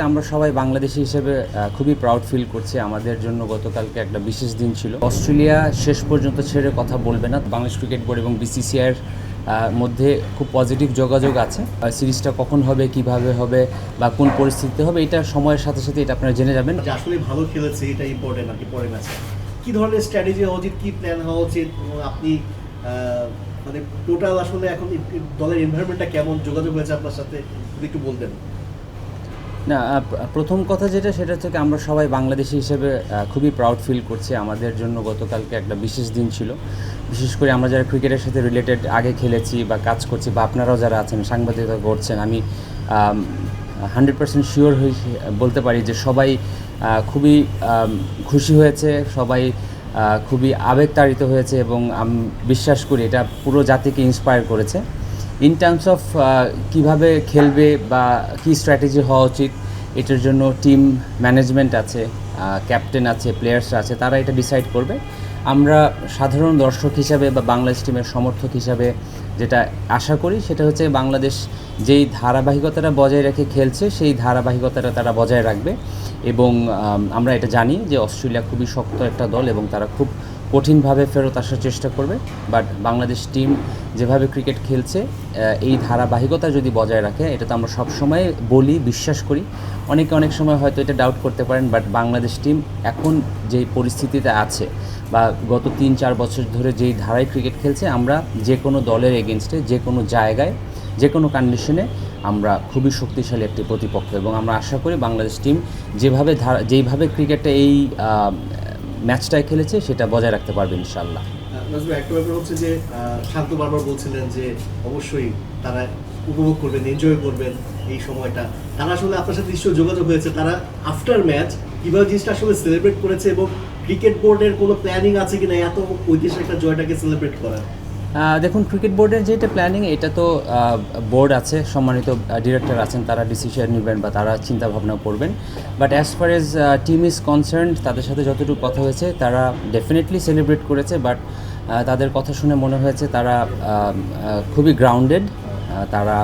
আমরা সবাই বাংলাদেশি হিসেবে খুবই প্রাউড ফিল করছি। আমাদের জন্য গতকালকে একটা বিশেষ দিন ছিল। অস্ট্রেলিয়া শেষ পর্যন্ত ছেড়ে কথা বলবে না। বাংলাদেশ ক্রিকেট বোর্ড এবং বিসিসিআইয়ের মধ্যে খুব পজিটিভ যোগাযোগ আছে। সিরিজটা কখন হবে, কিভাবে হবে বা কোন পরিস্থিতিতে হবে, এটা সময়ের সাথে সাথে এটা আপনারা জেনে যাবেন। আসলে ভালো খেলেছে, এটা ইম্পর্টেন্ট আর কি। পরের ম্যাচে কী ধরনের স্ট্র্যাটেজি হওয়া উচিত, কী প্ল্যান হওয়া উচিত, আপনি মানে টোটাল আসলে এখন দলের এনভায়রনমেন্টটা কেমন, যোগাযোগ হয়েছে আপনার সাথে, যদি একটু বলতেন। না, প্রথম কথা যেটা সেটা থেকে আমরা সবাই বাংলাদেশি হিসেবে খুবই প্রাউড ফিল করছি। আমাদের জন্য গতকালকে একটা বিশেষ দিন ছিল। বিশেষ করে আমরা যারা ক্রিকেটের সাথে রিলেটেড আগে খেলেছি বা কাজ করছি, বা আপনারাও যারা আছেন সাংবাদিকতা করছেন, আমি 100% শিওর হয়ে বলতে পারি যে সবাই খুবই খুশি হয়েছে, সবাই খুবই আবেগতাড়িত হয়েছে এবং আমি বিশ্বাস করি এটা পুরো জাতিকে ইন্সপায়ার করেছে। ইন টার্মস অফ কীভাবে খেলবে বা কী স্ট্র্যাটেজি হওয়া উচিত, এটার জন্য টিম ম্যানেজমেন্ট আছে, ক্যাপ্টেন আছে, প্লেয়ার্সরা আছে, তারা এটা ডিসাইড করবে। আমরা সাধারণ দর্শক হিসাবে বা বাংলাদেশ টিমের সমর্থক হিসাবে যেটা আশা করি সেটা হচ্ছে বাংলাদেশ যেই ধারাবাহিকতাটা বজায় রেখে খেলছে সেই ধারাবাহিকতাটা তারা বজায় রাখবে। এবং আমরা এটা জানি যে অস্ট্রেলিয়া খুবই শক্ত একটা দল এবং তারা খুব কঠিনভাবে ফেরত আসার চেষ্টা করবে। বাট বাংলাদেশ টিম যেভাবে ক্রিকেট খেলছে এই ধারাবাহিকতা যদি বজায় রাখে, এটা তো আমরা সবসময় বলি, বিশ্বাস করি। অনেকে অনেক সময় হয়তো এটা ডাউট করতে পারেন, বাট বাংলাদেশ টিম এখন যেই পরিস্থিতিতে আছে বা গত 3-4 বছর ধরে যেই ধারায় ক্রিকেট খেলছে, আমরা যে কোনো দলের এগেনস্টে যে কোনো জায়গায় যে কোনো কন্ডিশনে আমরা খুবই শক্তিশালী একটি প্রতিপক্ষ। এবং আমরা আশা করি বাংলাদেশ টিম যেইভাবে ক্রিকেটে এই ম্যাচটায় খেলেছে সেটা বজায় রাখতে পারবে ইনশাআল্লাহ। একটা ব্যাপার হচ্ছে যে শান্ত বারবার বলছিলেন যে অবশ্যই তারা উপভোগ করবেন, এনজয় করবেন এই সময়টা। তারা আসলে আপনার সাথে নিশ্চয়ই যোগাযোগ হয়েছে, তারা আফটার ম্যাচ কীভাবে জিনিসটা আসলে সেলিব্রেট করেছে এবং ক্রিকেট বোর্ডের কোনো প্ল্যানিং আছে কিনা এত ঐতিহাসিক একটা জয়টাকে সেলিব্রেট করার? দেখুন, ক্রিকেট বোর্ডের যেটা প্ল্যানিং, এটা তো বোর্ড আছে, সম্মানিত ডিরেক্টর আছেন, তারা ডিসিশন নেবেন বা তারা চিন্তা ভাবনা করবেন। But as far age team is concerned, তাদের সাথে যতটুকু কথা হয়েছে তারা ডেফিনেটলি সেলিব্রেট করেছে। বাট তাদের কথা শুনে মনে হয়েছে তারা খুবই গ্রাউন্ডেড। তারা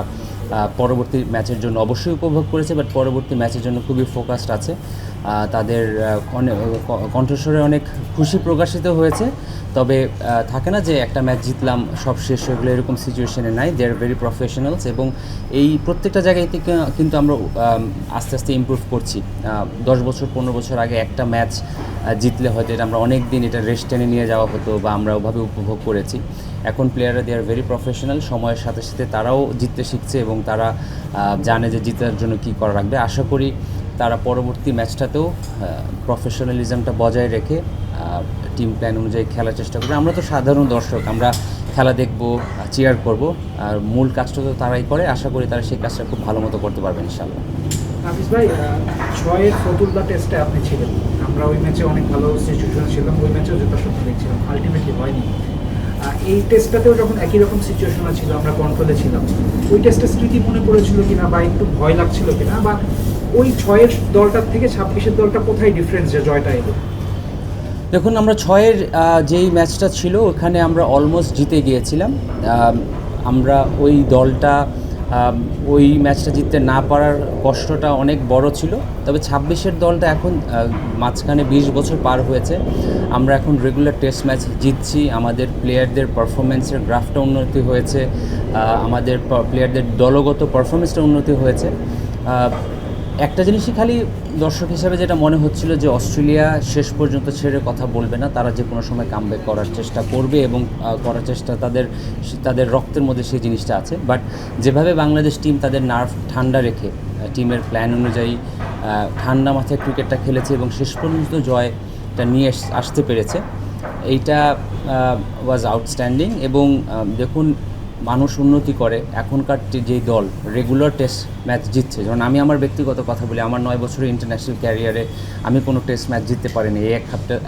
পরবর্তী ম্যাচের জন্য অবশ্যই উপভোগ করেছে, বাট পরবর্তী ম্যাচের জন্য খুবই ফোকাসড আছে। তাদের কণ্ঠস্বরে অনেক খুশি প্রকাশিত হয়েছে। তবে থাকে না যে একটা ম্যাচ জিতলাম সব শেষ হয়ে গেলো, এরকম সিচুয়েশনে নাই। দে আর ভেরি প্রফেশনালস এবং এই প্রত্যেকটা জায়গায় থেকে কিন্তু আমরা আস্তে আস্তে ইমপ্রুভ করছি। 10 বছর 15 বছর আগে একটা ম্যাচ জিতলে হয়তো এটা আমরা অনেক দিন এটা রেস্ট টেনে নিয়ে যাওয়া হতো বা আমরা ওভাবে উপভোগ করেছি। এখন প্লেয়াররা দে আর ভেরি প্রফেশনাল, সময়ের সাথে সাথে তারাও জিততে শিখছে এবং তারা জানে যে জিতার জন্য কী করা রাখবে। আশা করি তারা পরবর্তী ম্যাচটাতেও প্রফেশনালিজমটা বজায় রেখে টিম প্ল্যান অনুযায়ী খেলার চেষ্টা করবে। আমরা তো সাধারণ দর্শক, আমরা খেলা দেখব, চিয়ার করব, আর মূল কাজটা তো তারাই করে। আশা করি তারা সেই কাজটা খুব ভালো মতো করতে পারবে ইনশাআল্লাহ। হাফিজ ভাই, 6-এর ফতুল্লা টেস্টে আপনি ছিলেন, আমরা ওই ম্যাচে অনেক ভালো সিচুয়েশন ছিলাম, ওই ম্যাচেও যথাসত্য দেখছিলাম, আলটিমেটলি হয়নি। এই টেস্টটাতেও যখন একই রকম সিচুয়েশনে ছিল, আমরা কন্ট্রোলে ছিলাম, ওই টেস্টের স্মৃতি মনে পড়েছিল কিনা বা একটু ভয় লাগছিল কিনা, বা ওই 6-এর দলটার থেকে 26-এর দলটা কোথায় ডিফারেন্স যে জয়টা এলো? দেখুন, আমরা 6-এর যেই ম্যাচটা ছিল ওখানে আমরা অলমোস্ট জিতে গিয়েছিলাম। আমরা ওই দলটা ওই ম্যাচটা জিততে না পারার কষ্টটা অনেক বড় ছিল। তবে 26-এর দলটা এখন মাঝখানে 20 বছর পার হয়েছে, আমরা এখন রেগুলার টেস্ট ম্যাচ জিতছি। আমাদের প্লেয়ারদের পারফরমেন্সের গ্রাফটা উন্নতি হয়েছে, আমাদের প্লেয়ারদের দলগত পারফরমেন্সটা উন্নতি হয়েছে। একটা জিনিসই খালি দর্শক হিসাবে যেটা মনে হচ্ছিল যে অস্ট্রেলিয়া শেষ পর্যন্ত ছেড়ে কথা বলবে না, তারা যে কোনো সময় কামব্যাক করার চেষ্টা করবে এবং করার চেষ্টা তাদের রক্তের মধ্যে সেই জিনিসটা আছে। বাট যেভাবে বাংলাদেশ টিম তাদের নার্ভ ঠান্ডা রেখে টিমের প্ল্যান অনুযায়ী ঠান্ডা মাথায় ক্রিকেটটা খেলেছে এবং শেষ পর্যন্ত জয়টা নিয়ে আসতে পেরেছে, এইটা ওয়াজ আউটস্ট্যান্ডিং। এবং দেখুন, মানুষ উন্নতি করে। এখনকার যেই দল রেগুলার টেস্ট ম্যাচ জিতছে, যেমন আমি আমার ব্যক্তিগত কথা বলি, আমার 9 বছরের ইন্টারন্যাশনাল ক্যারিয়ারে আমি কোনো টেস্ট ম্যাচ জিততে পারিনি, এই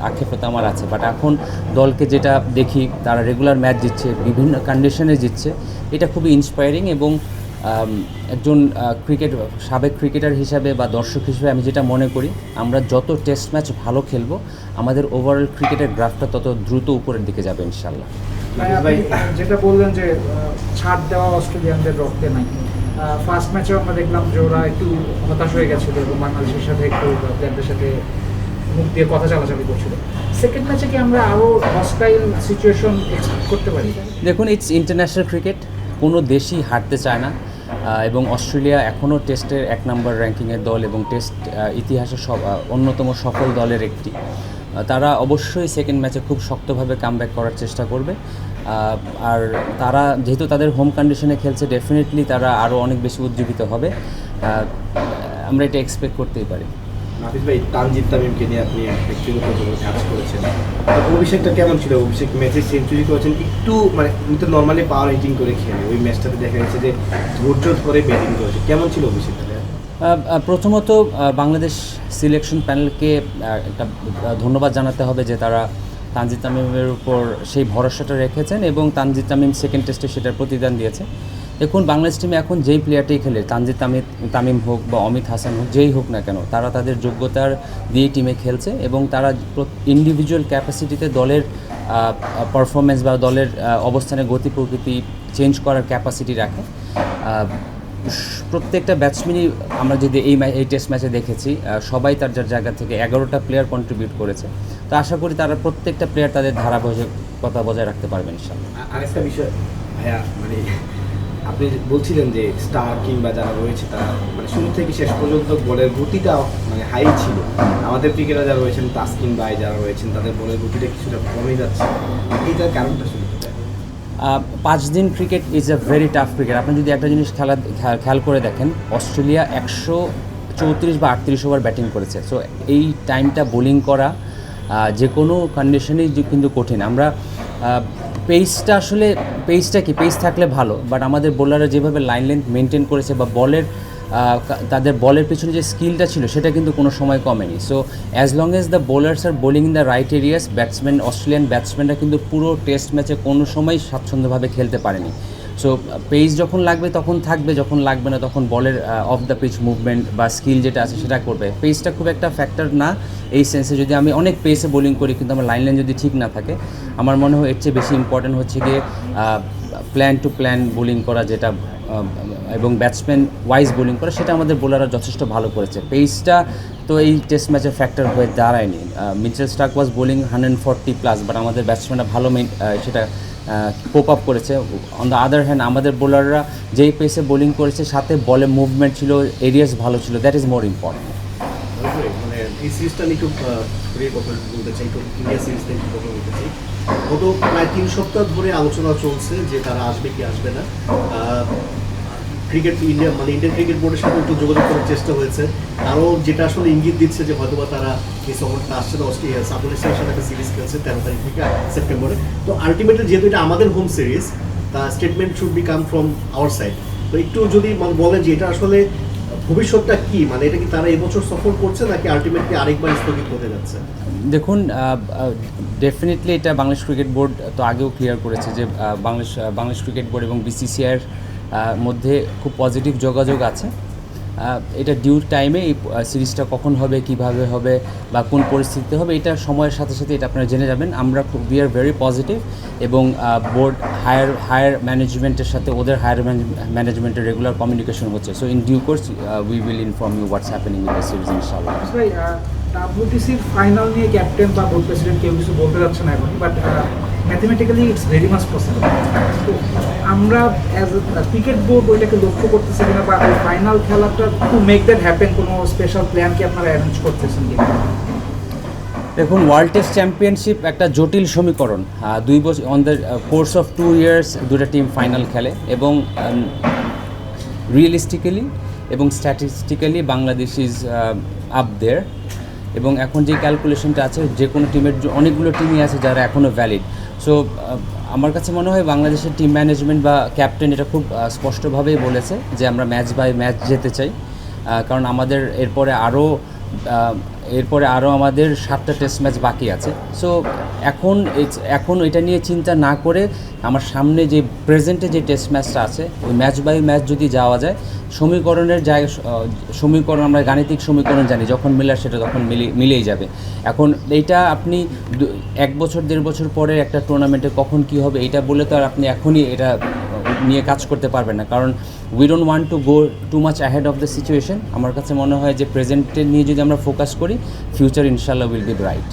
আক্ষেপতা আমার আছে। বাট এখন দলকে যেটা দেখি তারা রেগুলার ম্যাচ জিতছে, বিভিন্ন কন্ডিশনে জিতছে, এটা খুবই ইন্সপায়ারিং। এবং একজন সাবেক ক্রিকেটার হিসাবে বা দর্শক হিসেবে আমি যেটা মনে করি, আমরা যত টেস্ট ম্যাচ ভালো খেলবো আমাদের ওভারঅল ক্রিকেটের গ্রাফটা তত দ্রুত উপরের দিকে যাবে ইনশাআল্লাহ। যেটা বললেন যে ছাড় দেওয়া অস্ট্রেলিয়ানদের রক্তে নাই, ফার্স্ট ম্যাচেও আমরা দেখলাম যে ওরা একটু হতাশ হয়ে গেছিল এবং বাংলাদেশের সাথে একটু প্লেয়ারদের সাথে মুখ দিয়ে কথা চালাচালি করছিল। সেকেন্ড ম্যাচে কি আমরা আরও হস্টাইল সিচুয়েশন এক্সপেক্ট করতে পারি? দেখুন, ইটস ইন্টারন্যাশনাল ক্রিকেট, কোনো দেশই হারতে চায় না, এবং অস্ট্রেলিয়া এখনও টেস্টের 1 নম্বর র্যাঙ্কিংয়ের দল এবং টেস্ট ইতিহাসের অন্যতম সফল দলের একটি। তারা অবশ্যই সেকেন্ড ম্যাচে খুব শক্তভাবে কামব্যাক করার চেষ্টা করবে, আর তারা যেহেতু তাদের হোম কন্ডিশনে খেলছে, ডেফিনেটলি তারা আরও অনেক বেশি উজ্জীবিত হবে, আমরা এটা এক্সপেক্ট করতেই পারি। নাফিস ভাই, তানজিদ তামিমকে নিয়ে আপনি ব্যক্তিগত কাজ করেছেন, অভিষেকটা কেমন ছিল? অভিষেক ম্যাচে সেঞ্চুরি করেছেন, একটু মানে উনি তো নর্মালি পাওয়ার হিটিং করে খেলে, ওই ম্যাচটাতে দেখা গেছে যে ধৈর্য ধরে ব্যাটিং করেছে, কেমন ছিল অভিষেকটা? প্রথমত বাংলাদেশ সিলেকশন প্যানেলকে একটা ধন্যবাদ জানাতে হবে যে তারা তানজিদ তামিমের উপর সেই ভরসাটা রেখেছেন এবং তানজিদ তামিম সেকেন্ড টেস্টে সেটার প্রতিদান দিয়েছে। দেখুন, বাংলাদেশ টিমে এখন যেই প্লেয়ারটাই খেলে, তানজিদ তামিম হোক বা অমিত হাসান হোক, যেই হোক না কেন, তারা তাদের যোগ্যতার দিয়ে টিমে খেলছে এবং তারা ইন্ডিভিজুয়াল ক্যাপাসিটিতে দলের পারফরমেন্স বা দলের অবস্থানের গতি প্রকৃতি চেঞ্জ করার ক্যাপাসিটি রাখে। প্রত্যেকটা ব্যাটসম্যানই আমরা যদি এই টেস্ট ম্যাচে দেখেছি, সবাই তার যার জায়গা থেকে 11টা প্লেয়ার কন্ট্রিবিউট করেছে। তো আশা করি তারা প্রত্যেকটা প্লেয়ার তাদের ধারাবাহিকতা বজায় রাখতে পারবেন ইনশাআল্লাহ। আরেকটা বিষয় ভাইয়া, মানে আপনি বলছিলেন যে স্টার কিংবা যারা রয়েছে তারা মানে শুরু থেকে শেষ পর্যন্ত বলের গতিটা মানে হাই ছিল। আমাদের ক্রিকেটার যারা রয়েছেন, তাসকিন ভাই যারা রয়েছেন, তাদের বলের গতিটা কিছুটা কমে যাচ্ছে, এইটার কারণটা শুরু 5 দিন cricket is a very tough cricket. আপনি যদি একটা জিনিস খেয়াল করে দেখেন, অস্ট্রেলিয়া 134 বা 38 ওভার ব্যাটিং করেছে। সো এই টাইমটা বোলিং করা যে কোনো কন্ডিশনেই কিন্তু কঠিন। আমরা পেসটা আসলে পেস থাকলে ভালো, বাট আমাদের বোলাররা যেভাবে লাইন লেন্থ মেনটেন করেছে বা তাদের বলের পিছনে যে স্কিলটা ছিল সেটা কিন্তু কোনো সময় কমেনি। So as long as the bowlers are bowling in the right areas, Australian ব্যাটসম্যানরা কিন্তু পুরো টেস্ট ম্যাচে কোনো সময় স্বাচ্ছন্দ্যভাবে খেলতে পারেনি। সো পেস যখন লাগবে তখন থাকবে, যখন লাগবে না তখন বলের অফ দ্য পিচ মুভমেন্ট বা স্কিল যেটা আছে সেটা করবে। পেসটা খুব একটা ফ্যাক্টর না এই সেন্সে। যদি আমি অনেক পেসে বোলিং করি কিন্তু আমার লাইন যদি ঠিক না থাকে, আমার মনে হয় এর চেয়ে বেশি ইম্পর্ট্যান্ট হচ্ছে গিয়ে প্ল্যান টু প্ল্যান বোলিং করা, যেটা এবং ব্যাটসম্যান ওয়াইজ বোলিং করা, সেটা আমাদের বোলাররা যথেষ্ট ভালো করেছে। পেসটা তো এই টেস্ট ম্যাচের ফ্যাক্টর হয়ে দাঁড়ায়নি। Mitchell Starc was bowling 140+, but আমাদের ব্যাটসম্যানরা ভালো সেটা কোপ আপ করেছে। অন দ্য আদার হ্যান্ড আমাদের বোলাররা যেই পেসে বোলিং করেছে, সাথে বলে মুভমেন্ট ছিল, এরিয়াস ভালো ছিল, দ্যাট ইজ মোর ইম্পর্টেন্ট। মানে এই সিরিজটা নিয়ে একটু কথা বলতে চাই, তো ইন্ডিয়া সিরিজ নিয়ে একটু কথা বলতে চাই। গত প্রায় 3 সপ্তাহ ধরে আলোচনা চলছে যে তারা আসবে কি আসবে না। ইন্ডিয়ান ক্রিকেট বোর্ডের সাথে একটু যোগাযোগ করার চেষ্টা হয়েছে, আরও যেটা আসলে ইঙ্গিত দিচ্ছে যে হয়তোবা তারা এই সফরটা আসছে না। আফগানিস্তানের সাথে একটা সিরিজ খেলছে 13 তারিখ থেকে সেপ্টেম্বরে। তো আলটিমেটলি যেহেতু এটা আমাদের হোম সিরিজ, তা statement should be come from our side. তো একটু যদি বলেন যে এটা আসলে ভবিষ্যৎটা কি, মানে এটা কি তারা এবছর সফর করছে নাকি আলটিমেটলি আরেকবার স্থগিত হতে যাচ্ছে? দেখুন, ডেফিনেটলি এটা বাংলাদেশ ক্রিকেট বোর্ড তো আগেও ক্লিয়ার করেছে যে বাংলাদেশ ক্রিকেট বোর্ড এবং বিসিসিআইয়ের মধ্যে খুব পজিটিভ যোগাযোগ আছে। এটা ডিউ টাইমে এই সিরিজটা কখন হবে, কিভাবে হবে বা কোন পরিস্থিতিতে হবে, এটা সময়ের সাথে সাথে এটা আপনারা জেনে যাবেন। আমরা উই আর ভেরি পজিটিভ এবং বোর্ড হায়ার ম্যানেজমেন্টের সাথে ওদের হায়ার ম্যানেজমেন্টের রেগুলার কমিউনিকেশন হচ্ছে। So in due course we will inform you what's happening in the series ইনশাআল্লাহ। ভাই, WTCর ফাইনাল নিয়ে ক্যাপ্টেন বা বোর্ড প্রেসিডেন্ট কেউ কিছু বলতে যাচ্ছে না এখন, but mathematically it's very much possible. তো আমরা অ্যাজ ক্রিকেট বোর্ড ওইটাকে লক্ষ্য করতেছি কিনা, বা ওই ফাইনাল খেলাটা টু মেক দ্যাট হ্যাপেন কোনো স্পেশাল প্ল্যান কি আপনারা অ্যারেঞ্জ করতেছেন কিনা? দেখুন, ওয়ার্ল্ড টেস্ট চ্যাম্পিয়নশিপ একটা জটিল সমীকরণ। 2 বছর on the course of 2 years দুটো টিম ফাইনাল খেলে এবং রিয়েলিস্টিক্যালি এবং স্ট্যাটিস্টিক্যালি বাংলাদেশ ইজ আপ দেয়ার। এবং এখন যে ক্যালকুলেশনটা আছে, যে কোনো টিমের অনেকগুলো টিমই আছে যারা এখনও ভ্যালিড। সো আমার কাছে মনে হয় বাংলাদেশের টিম ম্যানেজমেন্ট বা ক্যাপ্টেন এটা খুব স্পষ্টভাবেই বলেছে যে আমরা ম্যাচ বাই ম্যাচ যেতে চাই, কারণ আমাদের এরপরে আরও আমাদের 7টা টেস্ট ম্যাচ বাকি আছে। সো এখন এটা নিয়ে চিন্তা না করে আমার সামনে যে প্রেজেন্টে যে টেস্ট ম্যাচটা আছে, ওই ম্যাচ বাই ম্যাচ যদি যাওয়া যায়, সমীকরণ আমরা গাণিতিক সমীকরণ জানি, যখন মিলার সেটা তখন মিলেই যাবে। এখন এইটা আপনি 1 বছর 1.5 বছর পরে একটা টুর্নামেন্টে কখন কী হবে এইটা বলে তো আর আপনি এখনই এটা নিয়ে কাজ করতে পারবে না, কারণ we don't want to go too much ahead of the situation. আমার কাছে মনে হয় যে প্রেজেন্টে নিয়ে যদি আমরা ফোকাস করি, ফিউচার ইনশাল্লাহ উইল বি ব্রাইট।